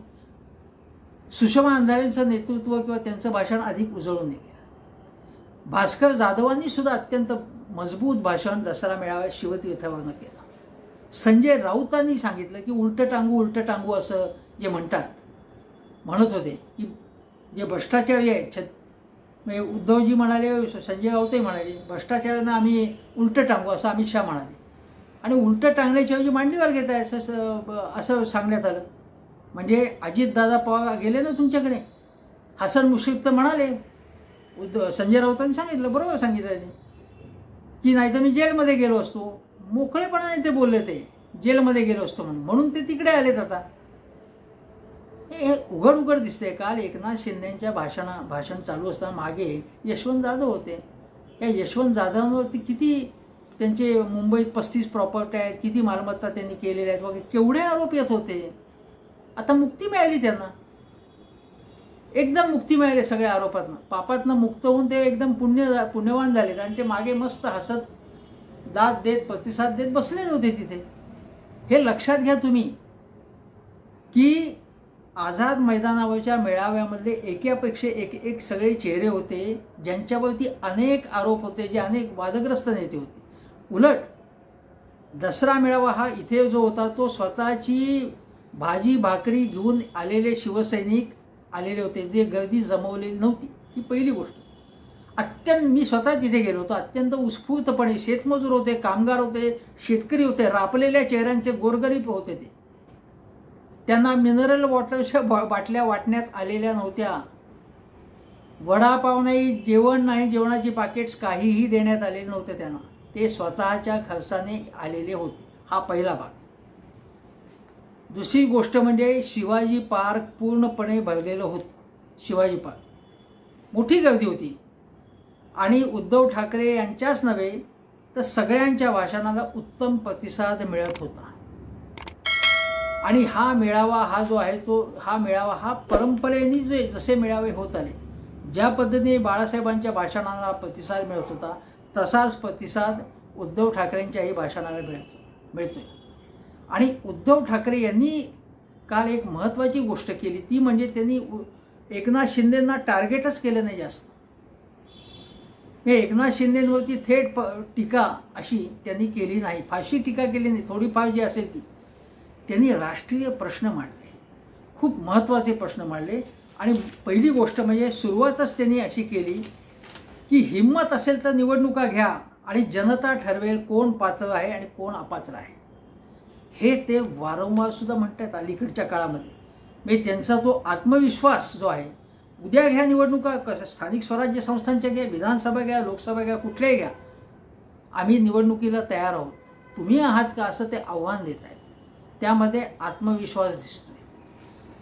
Speaker 1: सुषमा अंधारेंचं नेतृत्व किंवा त्यांचं भाषण अधिक उजळून निघेल. भास्कर जाधवांनी सुद्धा अत्यंत मजबूत भाषण दसरा मेळाव्यात शिवतीर्थावरनं केलं. संजय राऊतांनी सांगितलं की उलटं टांगू असं जे म्हणत होते की जे भ्रष्टाचारी आहेत, म्हणजे उद्धवजी म्हणाले, संजय राऊतही म्हणाले भ्रष्टाचारांना आम्ही उलटं टांगू असं अमित शहा म्हणाले. आणि उलटं टांगण्याच्या ऐवजी मांडीवर घेत आहे असं सांगण्यात आलं. म्हणजे अजितदादा पवार गेले ना तुमच्याकडे, हसन मुश्रीफ तर म्हणाले, संजय राऊतांनी सांगितलं, बरोबर सांगितलं त्यांनी, की नाही तर मी जेलमध्ये गेलो असतो. मोकळेपणाने ते बोलले, ते जेलमध्ये गेलो असतो म्हणून ते तिकडे आलेत. आता हे उघड दिसतंय. काल एकनाथ शिंदेंच्या भाषण चालू असताना मागे यशवंत जाधव होते. या यशवंत जाधवांवरती किती त्यांचे मुंबईत 35 प्रॉपर्टी आहेत, किती मालमत्ता त्यांनी केलेल्या आहेत वगैरे, केवढे आरोप येत होते. आता मुक्ती मिळाली त्यांना, एकदम मुक्ती मिळाली सगळ्या आरोपातनं, पापातनं मुक्त होऊन ते एकदम पुण्यवान झालेत. आणि ते मागे मस्त हसत, दाद देत, प्रतिसाद देत बसलेले होते तिथे. हे लक्षात घ्या तुम्ही की आझाद मैदानावरच्या मेळाव्यामधले एकापेक्षा एक सगळे चेहरे होते ज्यांच्यावरती अनेक आरोप होते, जे अनेक वादग्रस्त नेते होते. उलट दसरा मेळावा हा इथे जो होता तो स्वतःची भाजी भाकरी घेऊन आलेले शिवसैनिक आलेले होते, जे गर्दी जमवलेली नव्हती. ही पहिली गोष्ट. मी स्वतः तिथे गेलो होतो. अत्यंत उत्स्फूर्तपणे शेतमजूर होते, कामगार होते, शेतकरी होते, रापलेल्या चेहऱ्यांचे गोरगरीब होते. त्यांना मिनरल वॉटरच्या बाटल्या वाटण्यात आलेल्या नव्हत्या. वडापाव नाही, जेवण नाही, जेवणाची पाकिट्स काहीही देण्यात आलेले नव्हते त्यांना. ते स्वतःच्या खर्चाने आलेले होते. हा पहिला भाग. दुसरी गोष्ट म्हणजे शिवाजी पार्क पूर्णपणे भरलेलं होतं. शिवाजी पार्क मोठी गर्दी होती आणि उद्धव ठाकरे यांच्याच नव्हे तर सगळ्यांच्या भाषणाला उत्तम प्रतिसाद मिळत होता. आणि हा मेळावा हा जो आहे हा मेळावा हा परंपरेने जसे मेळावे होत आले, ज्या पद्धतीने बाळासाहेबांच्या भाषणाला प्रतिसाद मिळत होता तसाच प्रतिसाद उद्धव ठाकरेंच्याही भाषणाला मिळतोय. आणि उद्धव ठाकरे यांनी काल एक महत्त्वाची गोष्ट केली, ती म्हणजे त्यांनी एकनाथ शिंदेंना टार्गेटच केलं नाही जास्त. हे एकनाथ शिंदेंवरती थेट टीका अशी त्यांनी केली नाही, फारशी टीका केली नाही, थोडीफार जी असेल ती. त्यांनी राष्ट्रीय प्रश्न मांडले, खूप महत्त्वाचे प्रश्न मांडले. आणि पहिली गोष्ट म्हणजे सुरुवातच त्यांनी अशी केली की हिंमत असेल तर निवडणुका घ्या आणि जनता ठरवेल कोण पात्र आहे आणि कोण अपात्र आहे. हे ते वारंवार सुद्धा म्हणतात अलीकडच्या काळामध्ये. म्हणजे त्यांचा तो आत्मविश्वास जो आहे, उद्या घ्या निवडणुका, कसं स्थानिक स्वराज्य संस्थांच्या घ्या, विधानसभा घ्या, लोकसभा घ्या, कुठल्याही घ्या, आम्ही निवडणुकीला तयार आहोत, तुम्ही आहात का, असं ते आव्हान देत आहेत. त्यामध्ये आत्मविश्वास दिसतोय.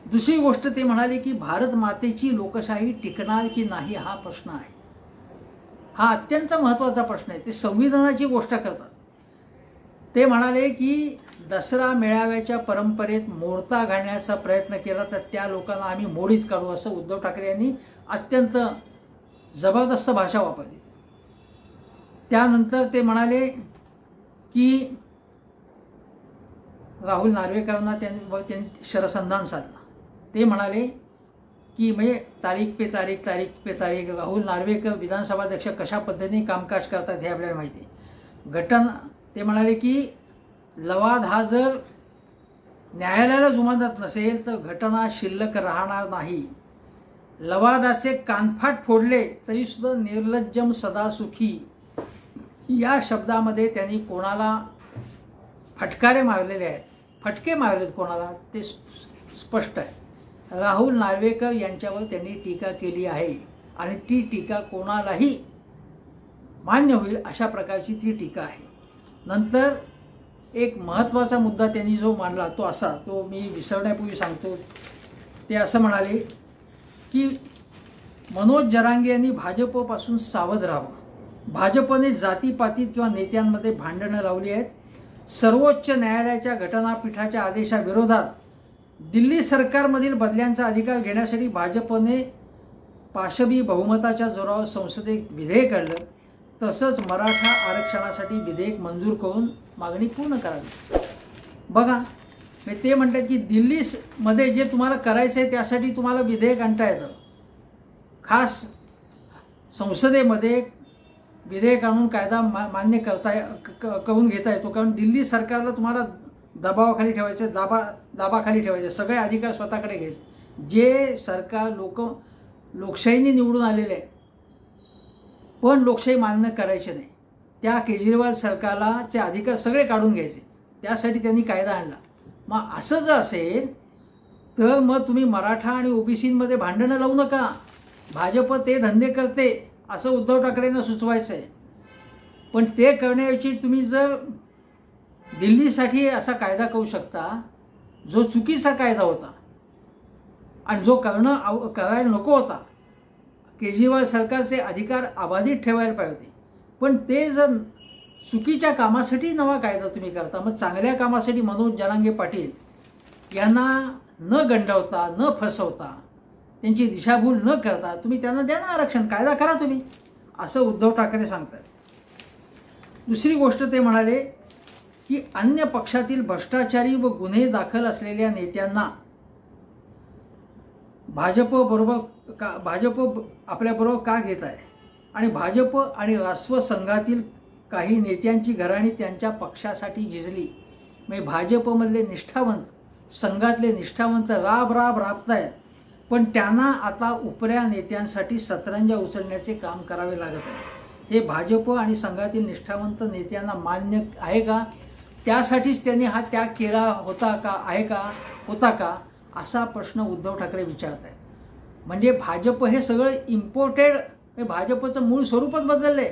Speaker 1: दुसरी गोष्ट ते म्हणाले की भारत मातेची लोकशाही टिकणार की नाही हा प्रश्न आहे. हा अत्यंत महत्त्वाचा प्रश्न आहे. ते संविधानाची गोष्ट करतात. ते म्हणाले की दसरा मेळाव्याच्या परंपरेत मोडता घालण्याचा प्रयत्न केला तर त्या लोकांना आम्ही मोडीत काढू, असं उद्धव ठाकरे यांनी अत्यंत जबरदस्त भाषा वापरली. त्यानंतर ते म्हणाले की राहुल नार्वेकरांना त्यांनी शरसंधान साधलं. ते म्हणाले की म्हणजे तारीख पे तारीख राहुल नार्वेकर विधानसभाध्यक्ष कशा पद्धतीने कामकाज करतात हे आपल्याला माहिती आहे. ते म्हणाले की लवाद हा जर न्यायालयाला जुमानत नसेल तर घटना शिल्लक राहणार नाही. लवादाचे कानफाट फोडले तरी सुद्धा निर्लज्जम सदा सुखी या शब्दामध्ये त्यांनी कोणाला फटकारे मारलेले आहेत, फटके मारलेत कोणाला ते स्पष्ट आहे. राहुल नार्वेकर यांच्यावर त्यांनी टीका केली आहे आणि ती टीका कोणालाही मान्य होईल अशा प्रकारची ती टीका आहे. नंतर एक महत्त्वाचा मुद्दा त्यांनी जो मांडला तो मी विसरण्यापूर्वी सांगतो. ते असं म्हणाले की मनोज जरांगे यांनी भाजपपासून सावध राहावं. भाजपने जातीपातीत किंवा नेत्यांमध्ये भांडणं लावली आहेत. सर्वोच्च न्यायालयाच्या घटनापीठाच्या आदेशाविरोधात दिल्ली सरकारमधील बदल्यांचा अधिकार घेण्यासाठी भाजपने पाशवी बहुमताच्या जोरावर संसदेत विधेयक आणलं. तसंच मराठा आरक्षणासाठी विधेयक मंजूर करून मागणी पूर्ण करावी. बघा, ते म्हणतात की दिल्लीमध्ये जे तुम्हाला करायचं आहे त्यासाठी तुम्हाला विधेयक आणता येतं. खास संसदेमध्ये विधेयक आणून कायदा मान्य करून घेता येतो, कारण दिल्ली सरकारला तुम्हाला दबावाखाली ठेवायचे, दाबाखाली ठेवायचे, सगळे अधिकार स्वतःकडे घ्यायचे. जे सरकार लोकशाहीने निवडून आलेले आहे पण लोकशाही मान्य करायचे नाही, त्या केजरीवाल सरकारलाचे अधिकार सगळे काढून घ्यायचे. त्यासाठी त्यांनी कायदा आणला. मग असं जर असेल तर मग तुम्ही मराठा आणि ओबीसीमध्ये भांडणं लावू नका. भाजप ते धंदे करते असं उद्धव ठाकरेंना सुचवायचं आहे. पण ते करण्याऐवजी तुम्ही जर दिल्लीसाठी असा कायदा करू शकता जो चुकीचा कायदा होता आणि जो करायला नको होता. केजरीवाल सरकारचे अधिकार अबाधित ठेवायला पाहिजे होते, पण ते जर चुकीच्या कामासाठी नवा कायदा तुम्ही करता, मग चांगल्या कामासाठी मनोज जरांगे पाटील यांना न गंडवता, न फसवता, त्यांची दिशाभूल न करता तुम्ही त्यांना द्या ना आरक्षण, कायदा करा तुम्ही, असं उद्धव ठाकरे सांगतात. दुसरी गोष्ट ते म्हणाले की अन्य पक्षातील भ्रष्टाचारी व गुन्हे दाखल असलेल्या नेत्यांना भाजप आपल्याबरोबर का घेत आहे आणि भाजप आणि राष्ट्र संघातील काही नेत्यांची घराणी त्यांच्या पक्षासाठी झिजली. म्हणजे भाजपमधले निष्ठावंत, संघातले निष्ठावंत राबतायत, पण त्यांना आता उपऱ्या नेत्यांसाठी सतरंजा उचलण्याचे काम करावे लागत आहे. हे भाजप आणि संघातील निष्ठावंत नेत्यांना मान्य आहे का? त्यासाठीच त्यांनी हा त्याग केला होता का असा प्रश्न उद्धव ठाकरे विचारत आहेत. म्हणजे भाजप हे सगळं इम्पोर्टेड, भाजपचं मूळ स्वरूपच बदललं आहे.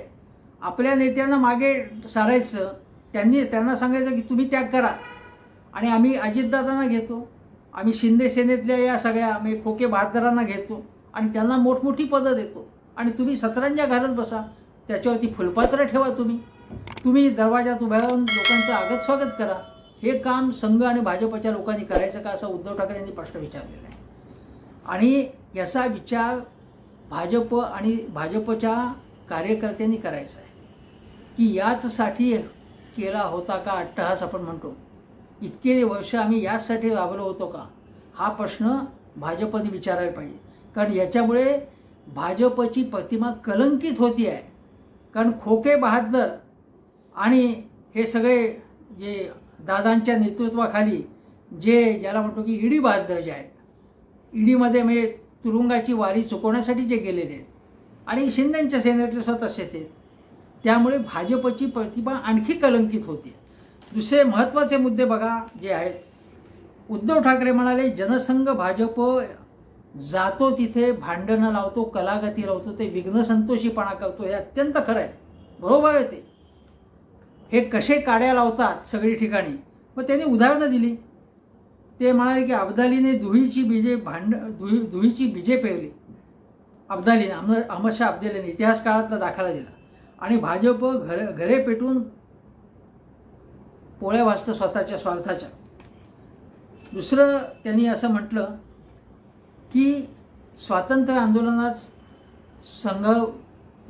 Speaker 1: आपल्या नेत्यांना मागे सारायचं, त्यांना सांगायचं की तुम्ही त्याग करा आणि आम्ही अजितदादांना घेतो, आम्ही शिंदे सेनेतल्या या सगळ्या म्हणजे खोके बहादरांना घेतो आणि त्यांना मोठमोठी पदं देतो आणि तुम्ही सतरंजा घालत बसा, त्याच्यावरती फुलपात्र ठेवा, तुम्ही दरवाजात उभ्या राहून लोकांचं आगत स्वागत करा. हे काम संघ आणि भाजपच्या लोकांनी करायचं का असा उद्धव ठाकरे यांनी प्रश्न विचारलेला आहे. आणि याचा विचार भाजप आणि भाजपच्या कार्यकर्त्यांनी करायचा आहे की याचसाठी केला होता का अट्टहास आपण म्हणतो, इतके वर्ष आम्ही याचसाठी राबलो होतो का, हा प्रश्न भाजपने विचारायला पाहिजे. कारण याच्यामुळे भाजपची प्रतिमा कलंकित होती आहे. कारण खोके बहादर आणि हे सगळे जे दादांच्या नेतृत्वाखाली ज्याला म्हणतो की ईडी बहादर जे आहेत, ईडीमध्ये म्हणजे तुरुंगाची वारी चुकवण्यासाठी जे गेलेले आहेत आणि शिंदेच्या सेनेतले स्वतःचेच आहेत, त्यामुळे भाजपची प्रतिमा आणखी कलंकित होती. दुसरे महत्त्वाचे मुद्दे बघा जे आहेत. उद्धव ठाकरे म्हणाले जनसंघ भाजप जातो तिथे भांडणं लावतो, कलागती लावतो, ते विघ्नसंतोषीपणा करतो. हे अत्यंत खरं आहे, बरोबर आहे. हे कसे काड्या लावतात सगळी ठिकाणी. मग त्यांनी उदाहरणं दिली. ते म्हणाले की अब्दालीने दुहीची बीजे पेरली. अब्दालीने अहमद शाह अब्दालीने इतिहास काळातला दाखला दिला आणि भाजप घरे पेटून पोळ्या वाजतं स्वतःच्या स्वार्थाच्या. दुसरं त्यांनी असं म्हटलं की स्वातंत्र्य आंदोलनात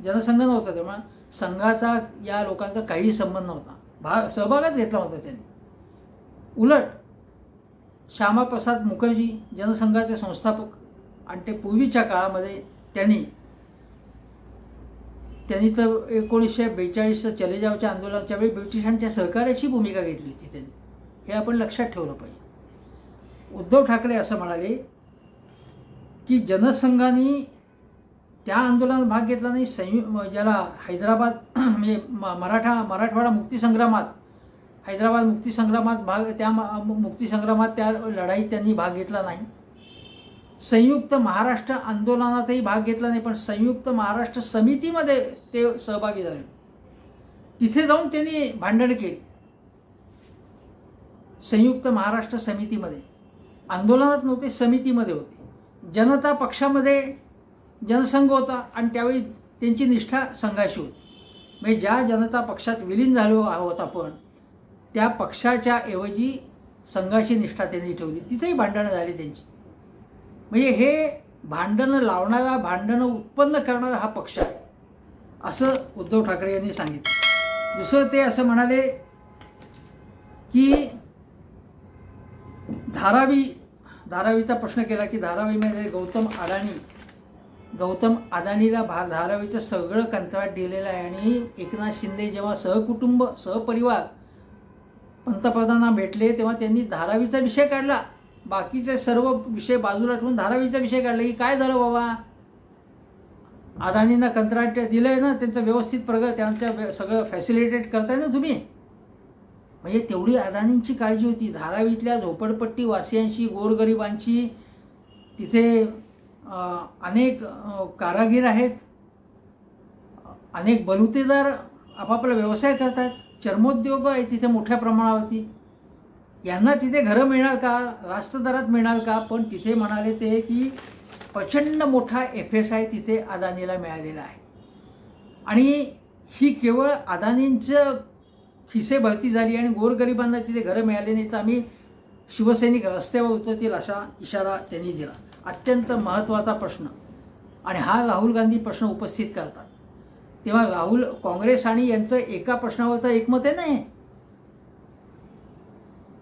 Speaker 1: जनसंघ नव्हता, तेव्हा संघाचा या लोकांचा काहीही संबंध नव्हता, सहभागच घेतला नव्हता त्यांनी. उलट श्यामाप्रसाद मुखर्जी जनसंघाचे संस्थापक आणि ते पूर्वीच्या काळामध्ये त्यांनी तर 1942 चले जावच्या आंदोलनाच्या वेळी ब्रिटिशांच्या सहकार्याची भूमिका घेतली होती त्यांनी. हे आपण लक्षात ठेवलं पाहिजे. उद्धव ठाकरे असं म्हणाले की जनसंघाने त्या आंदोलनात भाग घेतला नाही. ज्याला हैदराबाद म्हणजे मराठवाडा मुक्तीसंग्रामात, हैदराबाद मुक्तीसंग्रामात त्या लढाईत त्यांनी भाग घेतला नाही. संयुक्त महाराष्ट्र आंदोलनातही भाग घेतला नाही, पण संयुक्त महाराष्ट्र समितीमध्ये ते सहभागी झाले. तिथे जाऊन त्यांनी भांडण केली. संयुक्त महाराष्ट्र समितीमध्ये आंदोलनात नव्हते, समितीमध्ये होते. जनता पक्षामध्ये जनसंघ होता आणि त्यावेळी त्यांची निष्ठा संघाशी होती. म्हणजे ज्या जनता पक्षात विलीन झालो आहोत आपण, त्या पक्षाच्या ऐवजी संघाशी निष्ठा त्यांनी ठेवली. तिथेही भांडणं झाली त्यांची. म्हणजे हे भांडणं लावणारा, भांडणं उत्पन्न करणारा हा पक्ष आहे असं उद्धव ठाकरे यांनी सांगितलं. दुसरं ते असं म्हणाले की धारावीचा प्रश्न केला की धारावीमध्ये गौतम अदानीला धारावीचं सगळं कंत्राट दिलेलं आहे आणि एकनाथ शिंदे जेव्हा सहपरिवार पंतप्रधानांना भेटले तेव्हा त्यांनी धारावीचा विषय काढला. बाकीचे सर्व विषय बाजूला ठेवून धारावीचा विषय काढला की काय झालं बाबा, अदानींना कंत्राट दिलं आहे ना, त्यांचं व्यवस्थित त्यांच्या सगळं फॅसिलिटेट करताय ना तुम्ही. म्हणजे तेवढी अदानींची काळजी होती. धारावीतल्या झोपडपट्टी वासियांशी, गोरगरिबांची, तिथे अनेक कारागीर आहेत, अनेक बलुतेदार आपापला व्यवसाय करतात, चर्मोद्योग आहे तिथे मोठ्या प्रमाणावरती. यांना तिथे घरं मिळणार का, रास्त दरात मिळणार का. पण तिथे म्हणाले ते की प्रचंड मोठा FSI तिथे अदानीला मिळालेला आहे आणि ही केवळ अदानींचं खिसे भरती झाली आणि गोरगरिबांना तिथे घरं मिळाली नाही तर आम्ही शिवसैनिक रस्त्यावर उतरतील असा इशारा त्यांनी दिला. अत्यंत महत्त्वाचा प्रश्न आणि हा राहुल गांधी प्रश्न उपस्थित करतात तेव्हा काँग्रेस आणि यांचं एका प्रश्नावर तर एकमत आहे. नाही,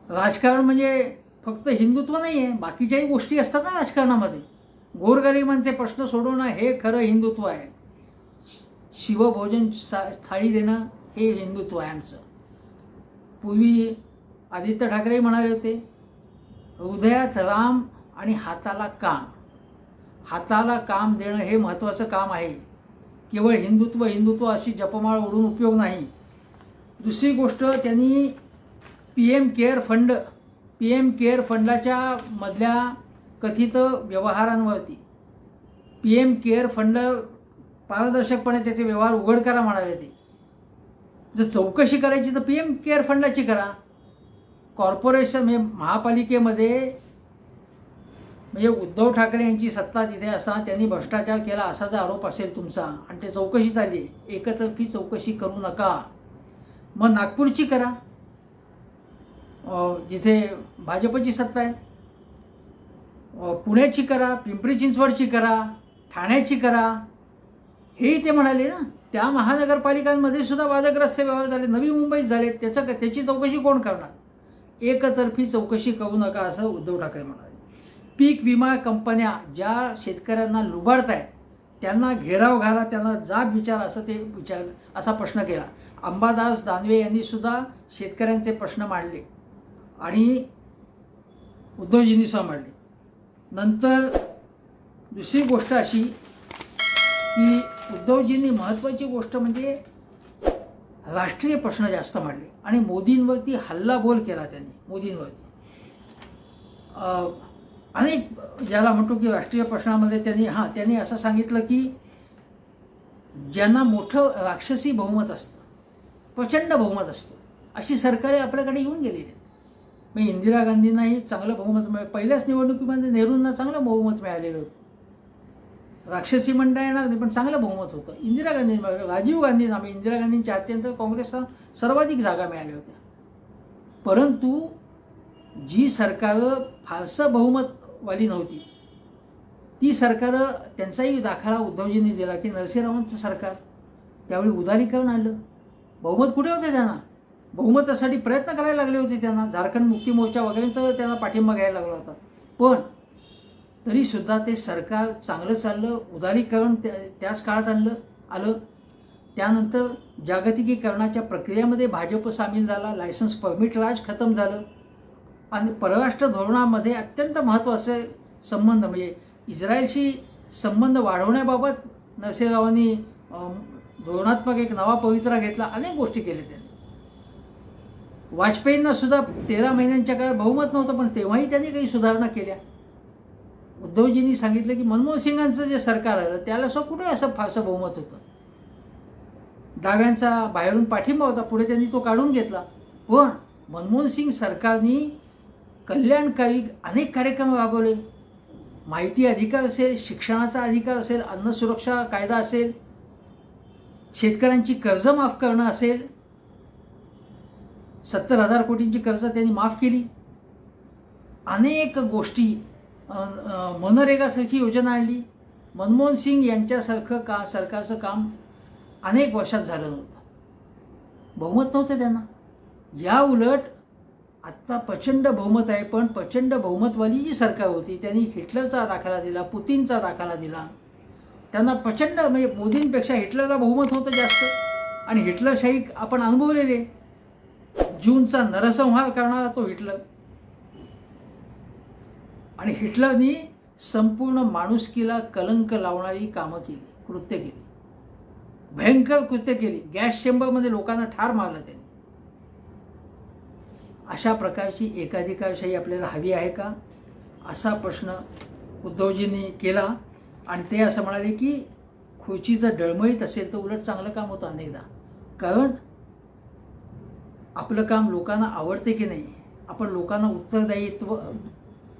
Speaker 1: राजकारण म्हणजे फक्त हिंदुत्व नाही आहे, बाकीच्याही गोष्टी असतात ना राजकारणामध्ये. गोरगरिबांचे प्रश्न सोडवणं हे खरं हिंदुत्व आहे. शिवभोजन थाळी देणं हे हिंदुत्व आहे आमचं. पूर्वी आदित्य ठाकरे म्हणाले होते, हृदयात राम आणि हाताला काम. हाताला काम देणं हे महत्त्वाचं काम आहे. केवळ हिंदुत्व हिंदुत्व अशी जपमाळ ओढून उपयोग नाही. दुसरी गोष्ट, त्यांनी PM केअर फंडाच्या मधल्या कथित व्यवहारांवरती PM केअर फंड पारदर्शकपणे त्याचे व्यवहार उघड करा म्हणाले. ते जर चौकशी करायची तर PM केअर फंडाची करा. कॉर्पोरेशन म्हणजे महापालिकेमध्ये म्हणजे उद्धव ठाकरे यांची सत्ता तिथे असताना त्यांनी भ्रष्टाचार केला असा जर आरोप असेल तुमचा आणि ते चौकशी चालली आहे, एकतर्फी चौकशी करू नका. मग नागपूरची करा, जिथे भाजपची सत्ता आहे. पुण्याची करा, पिंपरी चिंचवडची करा, ठाण्याची करा. हेही ते म्हणाले ना. त्या महानगरपालिकांमध्ये सुद्धा वादग्रस्त व्यवहार झाले, नवी मुंबईत झाले. त्याची चौकशी कोण करणार? एकतर्फी चौकशी करू नका असं उद्धव ठाकरे म्हणाले. पीक विमा कंपन्या ज्या शेतकऱ्यांना लुबाडत आहेत त्यांना घेराव घाला, त्यांना जाब विचार असा प्रश्न केला. अंबादास दानवे यांनी सुद्धा शेतकऱ्यांचे प्रश्न मांडले आणि उद्धवजींनी सुद्धा मांडले. नंतर दुसरी गोष्ट अशी की उद्धवजींनी महत्त्वाची गोष्ट म्हणजे राष्ट्रीय प्रश्न जास्त मांडले आणि मोदींवरती हल्लाबोल केला त्यांनी. मोदींवरती अनेक ज्याला म्हणतो की राष्ट्रीय प्रश्नामध्ये त्यांनी असं सांगितलं की ज्यांना मोठं राक्षसी बहुमत असतं, प्रचंड बहुमत असतं, अशी सरकारे आपल्याकडे येऊन गेलेली आहेत. मग इंदिरा गांधींनाही चांगलं बहुमत मिळालं. पहिल्याच निवडणुकीमध्ये नेहरूंना चांगलं बहुमत मिळालेलं होतं. राक्षसी म्हणता येणार नाही पण चांगलं बहुमत होतं. इंदिरा गांधी, राजीव गांधींना, इंदिरा गांधींच्या हत्येनंतर काँग्रेसला सर्वाधिक जागा मिळाल्या होत्या. परंतु जी सरकारं फारसं बहुमतवाली नव्हती ती सरकारं, त्यांचाही दाखला उद्धवजींनी दिला की नरसिंहरावांचं सरकार त्यावेळी उदारीकरण आलं. बहुमत कुठे होते त्यांना? बहुमतासाठी प्रयत्न करायला लागले होते त्यांना. झारखंड मुक्ती मोर्चा वगैरेंचा त्यांना पाठिंबा घ्यायला लागला होता. पण तरीसुद्धा ते सरकार चांगलं चाललं. उदारीकरण त्याच काळात आलं. त्यानंतर जागतिकीकरणाच्या प्रक्रियेमध्ये भाजप सामील झाला. लायसन्स परमिट राज खतम झालं आणि परराष्ट्र धोरणामध्ये अत्यंत महत्त्वाचे संबंध म्हणजे इस्रायलशी संबंध वाढवण्याबाबत नरसिंहरावांनी धोरणात्मक एक नवा पवित्रा घेतला. अनेक गोष्टी केल्या त्यांनी. वाजपेयींना सुद्धा 13 महिन्यांच्या काळात बहुमत नव्हतं पण तेव्हाही त्यांनी काही सुधारणा केल्या. उद्धवजींनी सांगितलं की मनमोहन सिंगांचं जे सरकार आलं त्याला सुद्धा कुठे असं फारसं बहुमत होतं. डाव्यांचा बाहेरून पाठिंबा होता, पुढे त्यांनी तो काढून घेतला. पण मनमोहन सिंग सरकारने कल्याणकारी अनेक कार्यक्रम राबवले. माहिती अधिकार असेल, शिक्षणाचा अधिकार असेल, अन्न सुरक्षा कायदा असेल, शेतकऱ्यांची कर्ज माफ करणं असेल. 70,000 कोटींची कर्ज त्यांनी माफ केली. अनेक गोष्टी, मनरेगासारखी योजना आणली. मनमोहन सिंग यांच्यासारखं सरकारचं काम अनेक वर्षात झालं नव्हतं. बहुमत नव्हतं त्यांना. या उलट आत्ता प्रचंड बहुमत आहे. पण प्रचंड बहुमतवाली जी सरकार होती त्यांनी हिटलरचा दाखला दिला, पुतीनचा दाखला दिला. त्यांना प्रचंड म्हणजे मोदींपेक्षा हिटलरला बहुमत होतं जास्त आणि हिटलरशाही आपण अनुभवलेले. जूनचा नरसंहार करणारा तो हिटलर. आणि हिटलरनी संपूर्ण माणुसकीला कलंक लावणारी कामं केली, कृत्य केली, भयंकर कृत्य केली. गॅस चेंबरमध्ये लोकांना ठार मारलं त्यांनी. अशा प्रकारची एकाधिकारशाही आपल्याला हवी आहे का असा प्रश्न उद्धवजींनी केला. आणि ते असं म्हणाले की खुर्ची जर डळमळीत असेल तर उलट चांगलं काम होतं अनेकदा. कारण आपलं काम लोकांना आवडते की नाही, आपण लोकांना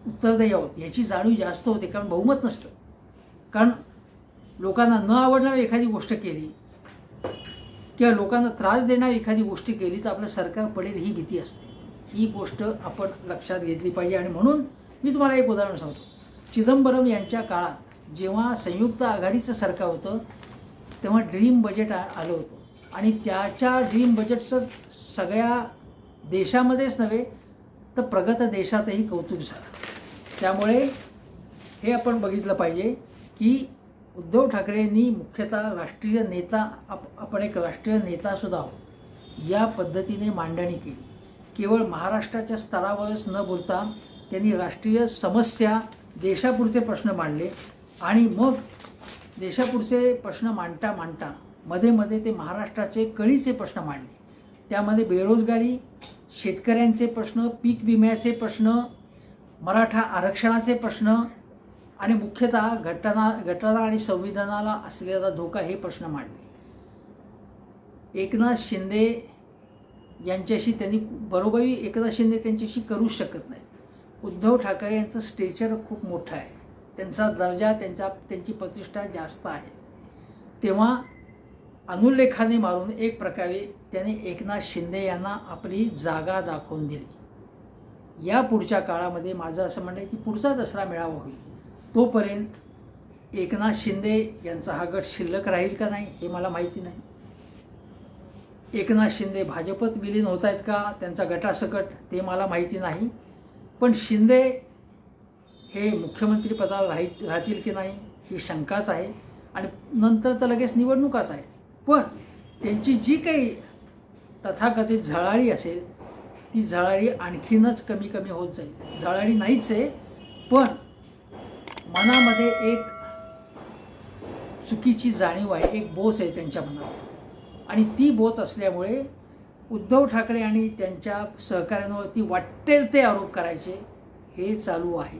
Speaker 1: उत्तरदायी आहोत याची जाणीव जास्त होते. कारण बहुमत नसतं. कारण लोकांना न आवडणारी एखादी गोष्ट केली किंवा लोकांना त्रास देणारी एखादी गोष्ट केली तर आपलं सरकार पडेल ही भीती असते. ही गोष्ट आपण लक्षात घेतली पाहिजे. आणि म्हणून मी तुम्हाला एक उदाहरण सांगतो. चिदंबरम यांच्या काळात जेव्हा संयुक्त आघाडीचं सरकार होतं तेव्हा ड्रीम बजेट आलं होतं आणि त्याच्या ड्रीम बजेटचं सगळ्या देशामध्येच नव्हे तर प्रगत देशातही कौतुक झालं. त्यामुळे हे आपण बघितलं पाहिजे की उद्धव ठाकरेंनी मुख्यतः राष्ट्रीय नेता आपण एक राष्ट्रीय नेतासुद्धा आहोत या पद्धतीने मांडणी केली. केवळ महाराष्ट्राच्या स्तरावरच न बोलता त्यांनी राष्ट्रीय समस्या देशापुढचे प्रश्न मांडले आणि मग देशापुढचे प्रश्न मांडता मांडता मध्ये मध्ये ते महाराष्ट्राचे कळीचे प्रश्न मांडले. त्यामध्ये बेरोजगारी, शेतकऱ्यांचे प्रश्न, पीक विम्याचे प्रश्न, मराठा आरक्षणाचे प्रश्न आणि मुख्यतः घटना आणि संविधानाला असलेला धोका हे प्रश्न मांडले. एकनाथ शिंदे यांच्याशी त्यांनी बरोबरी एकनाथ शिंदे त्यांच्याशी करूच शकत नाही. उद्धव ठाकरे यांचं स्टेचर खूप मोठं आहे, त्यांचा दर्जा त्यांची प्रतिष्ठा जास्त आहे. तेव्हा अनुल्लेखाने मारून एक प्रकारे त्याने एकनाथ शिंदे यांना आपली जागा दाखवून दिली. या पुढच्या काळामध्ये माझं असं म्हणणं आहे की पुढचा दसरा मेळावा होईल तोपर्यंत एकनाथ शिंदे यांचा हा गट शिल्लक राहील का नाही हे मला माहिती नाही. एकनाथ शिंदे भाजपत विलीन होत आहेत का त्यांचा गटासकट ते मला माहिती नाही. पण शिंदे हे मुख्यमंत्री पदावर राहतील की नाही ही शंकाच आहे आणि नंतर तर लगेच निवडणुकाच आहे. पण त्यांची जी काही तथाकथित झळाळी असेल ती झळाळी आणखीनच कमी कमी होत जाईल. झळाळी नाहीच आहे पण मनामध्ये एक चुकीची जाणीव आहे, एक बोच आहे त्यांच्या मनात आणि ती बोच असल्यामुळे उद्धव ठाकरे आणि त्यांच्या सहकाऱ्यांवरती वाटेल ते आरोप करायचे हे चालू आहे.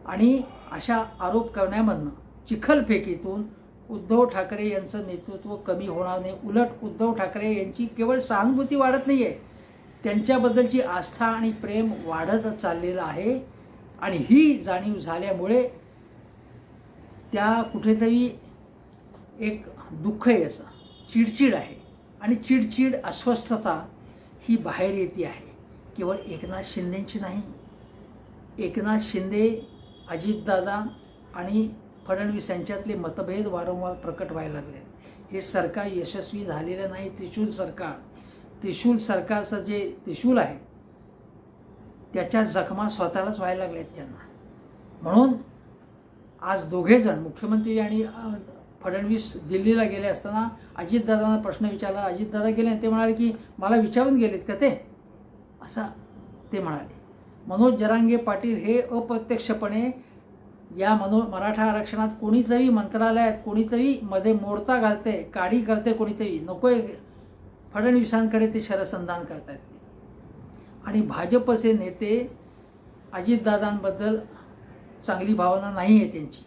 Speaker 1: आणि अशा आरोप करण्यामधनं चिखलफेकीतून उद्धव ठाकरे यांचं नेतृत्व कमी होणार नाही. उलट उद्धव ठाकरे यांची केवळ सहानुभूती वाढत नाही आहे, त्यांच्याबद्दलची आस्था आणि प्रेम वाढत चाललेलं आहे. आणि ही जाणीव झाल्यामुळे त्या कुठेतरी एक दुःख आहे, असं चिडचिड आहे आणि चिडचिड अस्वस्थता ही बाहेर येते आहे. केवळ एकनाथ शिंदेची नाही, एकनाथ शिंदे, अजितदादा आणि फडणवीस यांच्यातले मतभेद वारंवार प्रकट व्हायला लागले. हे सरकार यशस्वी झालेलं नाही. त्रिशूल सरकारचं जे त्रिशूल आहे त्याच्या जखमा स्वतःलाच व्हायला लागल्यात त्यांना. म्हणून आज दोघेजण मुख्यमंत्री आणि फडणवीस दिल्लीला गेले असताना अजितदादांना प्रश्न विचारला. अजितदादा गेले आणि ते म्हणाले की मला विचारून गेलेत का ते, असं ते म्हणाले. मनोज जरांगे पाटील हे अप्रत्यक्षपणे या मराठा आरक्षणात कोणीतरी मंत्रालयात कोणीतरी मध्ये मोडता घालते, काडी करते, कोणीतरी नकोय फडणवीसांकडे ते शरसंधान करतायत. आणि भाजपचे नेते अजितदादांबद्दल चांगली भावना नाही आहे त्यांची.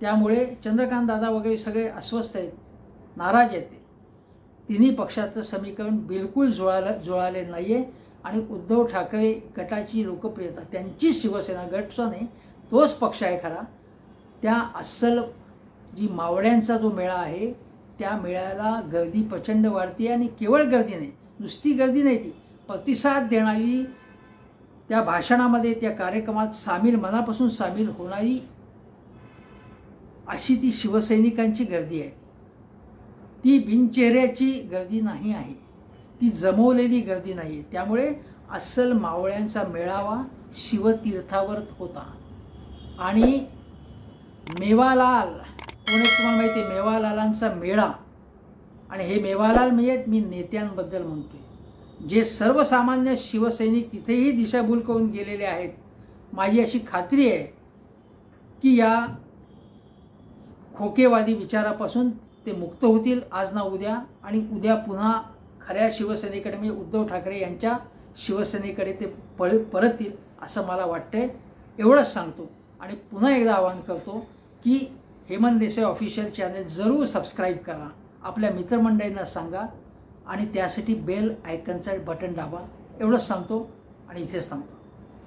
Speaker 1: त्यामुळे चंद्रकांत दादा वगैरे सगळे अस्वस्थ आहेत, नाराज आहेत. तिन्ही पक्षाचं समीकरण बिलकुल जुळाले नाही आहे. आणि उद्धव ठाकरे गटाची लोकप्रियता, त्यांची शिवसेना गटचा नाही तोच पक्ष आहे खरा. त्या अस्सल जी मावळ्यांचा जो मेळा आहे त्या मेळ्याला गर्दी प्रचंड वाढते. आणि केवळ गर्दी नाही, नुसती गर्दी नाही, ती प्रतिसाद देणारी, त्या भाषणामध्ये त्या कार्यक्रमात मनापासून सामील होणारी अशी ती शिवसैनिकांची गर्दी आहे. ती बिनचेहऱ्याची गर्दी नाही आहे, ती जमवलेली गर्दी नाही आहे. त्यामुळे अस्सल मावळ्यांचा मेळावा शिवतीर्थावर होता. आणि मेवालाल कोण एक तुम्हाला माहिती आहे, मेवालालांचा मेळा. आणि हे मेवालाल म्हणजे मी नेत्यांबद्दल म्हणतोय, जे सर्वसामान्य शिवसैनिक तिथेही दिशाभूल करून गेलेले आहेत. माझी अशी खात्री आहे की या खोकेवादी विचारापासून ते मुक्त होतील आज ना उद्या. आणि उद्या पुन्हा खऱ्या शिवसेनेकडे म्हणजे उद्धव ठाकरे यांच्या शिवसेनेकडे ते परततील असं मला वाटतंय. एवढंच सांगतो आणि पुन्हा एकदा आवाहन करतो की हेमंत देसाई ऑफिशियल चॅनल जरूर सबस्क्राईब करा, आपल्या मित्रमंडळींना सांगा आणि त्यासाठी बेल आयकनचं बटन दाबा. एवढंच सांगतो आणि इथेच थांबतो.